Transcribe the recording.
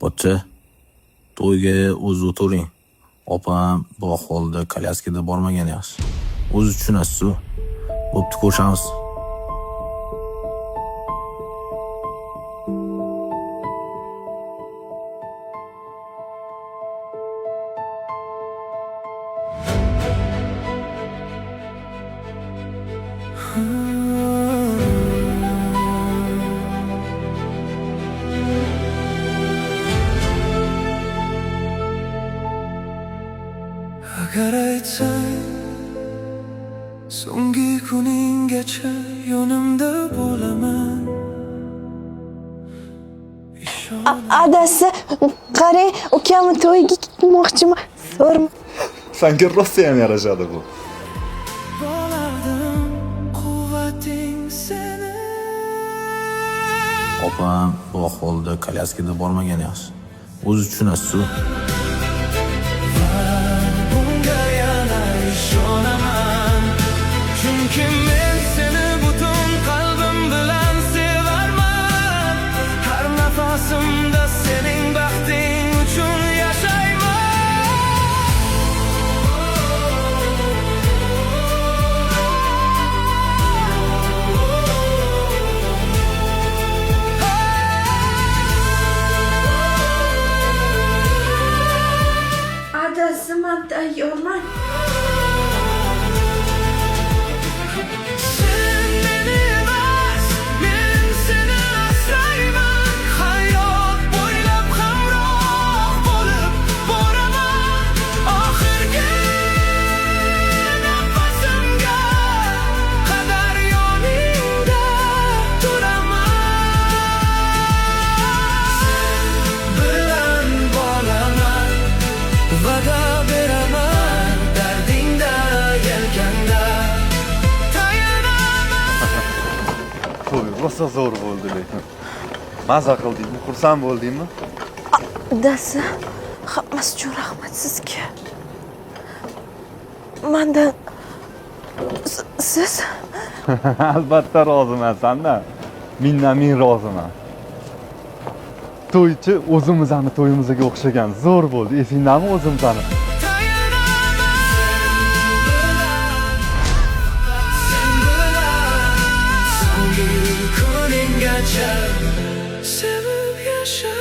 Pochcha, to'yga o'zi o'tiring. Opam bu ahvolda kolyaskada bormagan yaxshi. O'zi tushunasiz-ku. Bo'pti, ko'rishamiz. Agar aytsang so'nggi kuninggacha yonimda bo'laman. Adasi, qarang, ukamni to'yiga ketmoqchiman. So'rma. Sanki rosa ham yarashadi bu. Bo'lardim quvvating seni. Opam bu ahvolda kolyaskada bormagan yaxshi. O'zi tushunasiz-ku. Bunga yana ishonaman. Chunki men seni butun qalbim bilan sevarman. Har nafasimda sening baxting uchun yashayman. Adasi, men tayyorman. Sen meni emas, men seni asrayman. Hayot bo'ylab hamroh bo'lib boraman. Oxirgi nafasimga qadar yoningda turaman. Sen bilan bo'laman, va'da beraman. Dardingda, yelkangda To'y rosa zo'r bo'ldi lekin. Maza qildingmi? Xursand bo'ldingmi? Adasi, hammasi uchun rahmat sizga. Mendan siz Albatta roziman sanda. Mindan men roziman. To'ychi o'zimizni to'yimizga o'xshagan zo'r bo'ldi. Esingdami o'zimizni? so'nggi kuninggacha sevib yasha.